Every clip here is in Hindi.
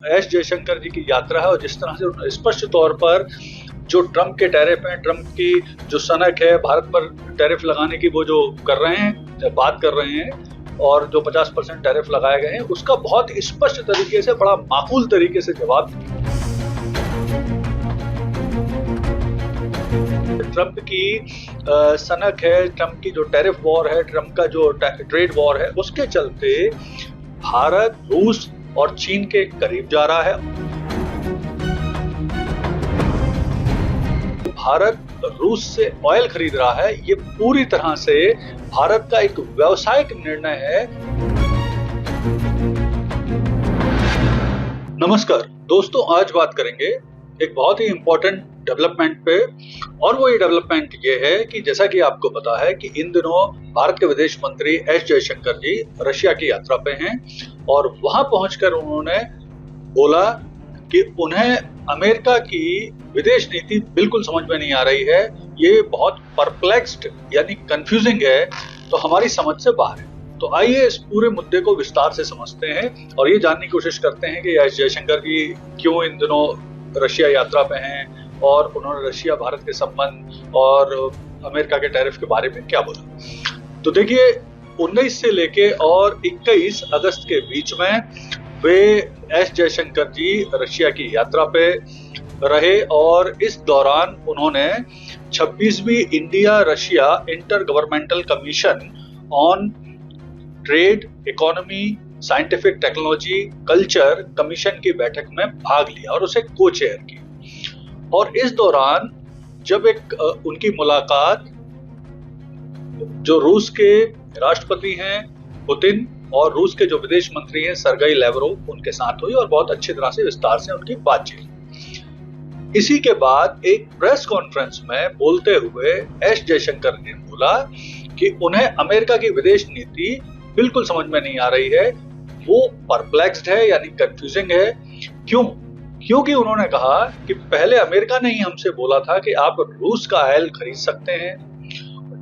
एस जयशंकर जी की यात्रा है और जिस तरह से उन्होंने स्पष्ट तौर पर जो ट्रंप के टैरिफ हैं, ट्रंप की जो सनक है भारत पर टैरिफ लगाने की, वो जो कर रहे हैं, बात कर रहे हैं और जो 50% टैरिफ लगाए गए हैं उसका बहुत स्पष्ट तरीके से, बड़ा माकूल तरीके से जवाब दिया। ट्रंप की सनक है, ट्रंप की जो टैरिफ वॉर है, ट्रंप का जो ट्रेड वॉर है, उसके चलते भारत रूस और चीन के करीब जा रहा है। भारत रूस से ऑयल खरीद रहा है, ये पूरी तरह से भारत का एक व्यावसायिक निर्णय है। नमस्कार दोस्तों, आज बात करेंगे एक बहुत ही इंपॉर्टेंट डेवलपमेंट पे, और वो ये डेवलपमेंट ये है कि जैसा कि आपको पता है कि इन दिनों भारत के विदेश मंत्री एस जयशंकर जी रशिया की यात्रा पे हैं और वहां पहुंचकर उन्होंने बोला कि उन्हें अमेरिका की विदेश नीति बिल्कुल समझ में नहीं आ रही है, ये बहुत परप्लेक्स्ड यानी कंफ्यूजिंग है, तो हमारी समझ से बाहर है। तो आइए इस पूरे मुद्दे को विस्तार से समझते हैं और ये जानने की कोशिश करते हैं कि एस जयशंकर जी क्यों इन दिनों रशिया यात्रा पे हैं और उन्होंने रशिया भारत के संबंध और अमेरिका के टैरिफ के बारे में क्या बोला। तो देखिए, 19 से लेके और 21 अगस्त के बीच में वे एस जयशंकर जी रशिया की यात्रा पे रहे और इस दौरान उन्होंने 26वीं India Russia inter governmental commission on trade, economy, scientific technology, culture commission की बैठक में भाग लिया और उसे को-चेयर किया। और इस दौरान जब एक उनकी मुलाकात जो रूस के राष्ट्रपति हैं पुतिन और रूस के जो विदेश मंत्री हैं सर्गेई लैवरोव, उनके साथ हुई और बहुत अच्छी तरह से विस्तार से उनकी बातचीत। इसी के बाद एक प्रेस कॉन्फ्रेंस में बोलते हुए एस जयशंकर ने बोला कि उन्हें अमेरिका की विदेश नीति बिल्कुल समझ में नहीं आ रही है, वो परप्लेक्स्ड है यानी कंफ्यूजिंग है। क्यों? क्योंकि उन्होंने कहा कि पहले अमेरिका ने ही हमसे बोला था कि आप रूस का ऑयल खरीद सकते हैं,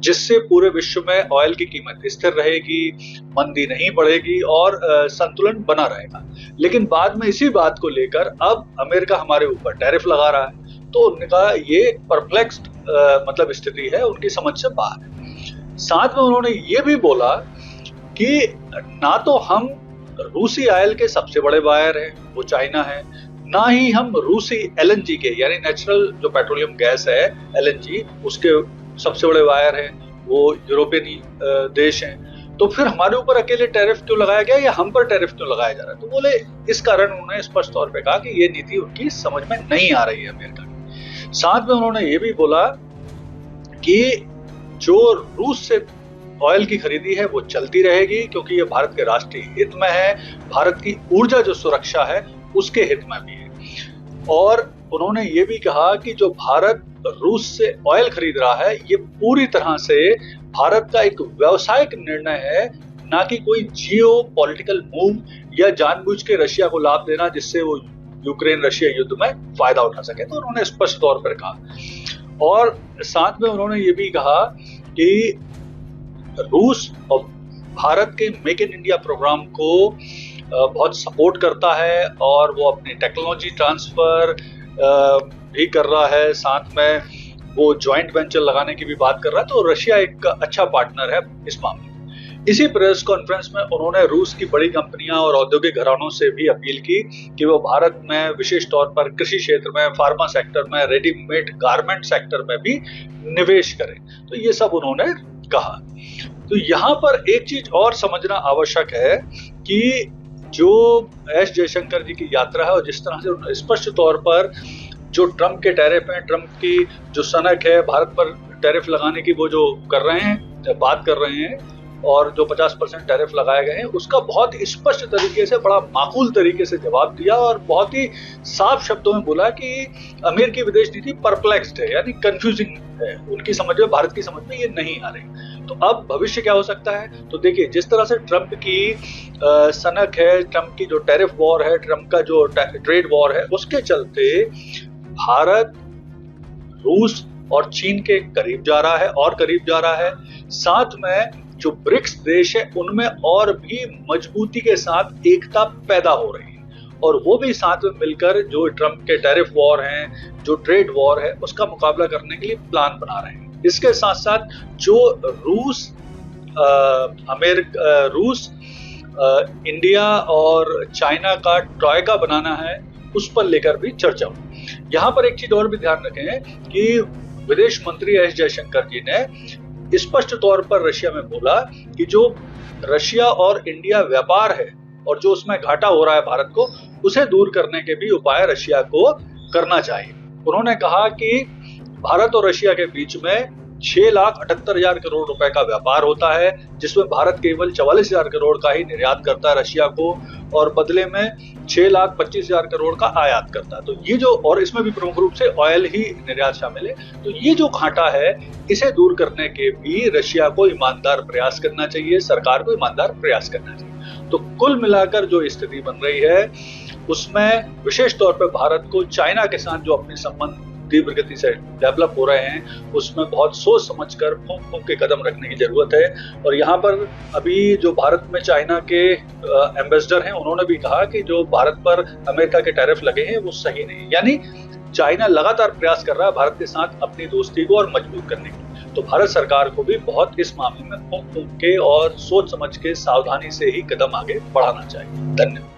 जिससे पूरे विश्व में ऑयल की कीमत स्थिर रहेगी, मंदी नहीं बढ़ेगी और संतुलन बना रहेगा। लेकिन बाद में इसी बात को लेकर अब अमेरिका हमारे ऊपर टैरिफ लगा रहा है। तो उन्होंने कहा ये परप्लेक्स्ड मतलब स्थिति है, उनकी समझ से बाहर है। साथ में उन्होंने ये भी बोला कि ना तो हम रूसी ऑयल के सबसे बड़े बायर हैं, वो चाइना है, ना ही हम रूसी एलएनजी के यानी नेचुरल जो पेट्रोलियम गैस है एलएनजी, उसके सबसे बड़े बायर हैं, वो यूरोपियन देश हैं। तो फिर हमारे ऊपर अकेले टैरिफ क्यों लगाया गया या हम पर टैरिफ क्यों लगाया जा रहा है? तो बोले इस कारण उन्होंने स्पष्ट तौर पे कहा कि ये नीति उनकी समझ में नहीं आ रही है अमेरिका की। साथ में उन्होंने ये भी बोला कि जो रूस से ऑयल की खरीदी है वो चलती रहेगी क्योंकि ये भारत के राष्ट्रीय हित में है, भारत की ऊर्जा जो सुरक्षा है उसके हित में भी है। और उन्होंने ये भी कहा कि जो भारत रूस से ऑयल खरीद रहा है, ये पूरी तरह से भारत का एक व्यावसायिक निर्णय है, ना कि कोई जियो पॉलिटिकल मूव या जानबूझ के रशिया को लाभ देना जिससे वो यूक्रेन रशिया युद्ध में फायदा उठा सके। तो उन्होंने स्पष्ट तौर पर कहा और साथ में उन्होंने ये भी कहा कि रूस और भारत के मेक इन इंडिया प्रोग्राम को बहुत सपोर्ट करता है और वो अपनी टेक्नोलॉजी ट्रांसफर भी कर रहा है, साथ में वो जॉइंट वेंचर लगाने की भी बात कर रहा है। तो रशिया एक अच्छा पार्टनर है इस मामले में। इसी प्रेस कॉन्फ्रेंस में उन्होंने रूस की बड़ी कंपनियां और औद्योगिक घरानों से भी अपील की कि वो भारत में विशेष तौर पर कृषि क्षेत्र में, फार्मा सेक्टर में, रेडीमेड गारमेंट सेक्टर में भी निवेश करें। तो ये सब उन्होंने कहा। तो यहाँ पर एक चीज और समझना आवश्यक है कि जो एस जयशंकर जी की यात्रा है और जिस तरह से उन्होंने स्पष्ट तौर पर जो ट्रंप के टैरिफ हैं, ट्रंप की जो सनक है भारत पर टैरिफ लगाने की, वो जो कर रहे हैं, बात कर रहे हैं और जो 50% टैरिफ लगाए गए हैं उसका बहुत स्पष्ट तरीके से, बड़ा माकूल तरीके से जवाब दिया और बहुत ही साफ शब्दों में बोला कि अमेरिकी विदेश नीति परप्लेक्स्ड है यानी कंफ्यूजिंग है, उनकी समझ में, भारत की समझ में ये नहीं आ रही। तो अब भविष्य क्या हो सकता है? तो देखिए, जिस तरह से ट्रंप की सनक है, ट्रंप की जो टैरिफ वॉर है, ट्रंप का जो ट्रेड वॉर है, उसके चलते भारत रूस और चीन के करीब जा रहा है और करीब जा रहा है। साथ में जो ब्रिक्स देश है उनमें और भी मजबूती के साथ एकता पैदा हो रही है और वो भी साथ में मिलकर जो ट्रम्प के टैरिफ वॉर हैं, जो ट्रेड वॉर है, उसका मुकाबला करने के लिए प्लान बना रहे हैं। इसके साथ साथ जो रूस, इंडिया और चाइना का ट्राइका बनाना है, उस पर लेकर भी चर्चा हुई। यहाँ पर एक चीज और भी ध्यान रखें कि विदेश मंत्री एस जयशंकर जी ने स्पष्ट तौर पर रशिया में बोला कि जो रशिया और इंडिया व्यापार है और जो उसमें घाटा हो रहा है भारत को, उसे दूर करने के भी उपाय रशिया को करना चाहिए। उन्होंने कहा कि भारत और रशिया के बीच में 6,78,000 करोड़ रुपए का व्यापार होता है, जिसमें भारत केवल 44,000 करोड़ का ही निर्यात करता है रशिया को और बदले में 6,25,000 करोड़ का आयात करता है। तो ये जो, और इसमें भी प्रमुख रूप से ऑयल ही निर्यात शामिल है, तो ये जो घाटा है, इसे दूर करने के भी रशिया को ईमानदार प्रयास करना चाहिए, सरकार को ईमानदार प्रयास करना चाहिए। तो कुल मिलाकर जो स्थिति बन रही है, उसमें विशेष तौर पर भारत को चाइना के साथ जो अपने संबंध तीव्र गति से डेवलप हो रहे हैं, उसमें बहुत सोच समझकर फूंक फूंक के कदम रखने की जरूरत है। और यहाँ पर अभी जो भारत में चाइना के एम्बेसडर हैं, उन्होंने भी कहा कि जो भारत पर अमेरिका के टैरिफ लगे हैं वो सही नहीं, यानी चाइना लगातार प्रयास कर रहा है भारत के साथ अपनी दोस्ती को और मजबूत करने की। तो भारत सरकार को भी बहुत इस मामले में फूंक फूंक के और सोच समझ के सावधानी से ही कदम आगे बढ़ाना चाहिए। धन्यवाद।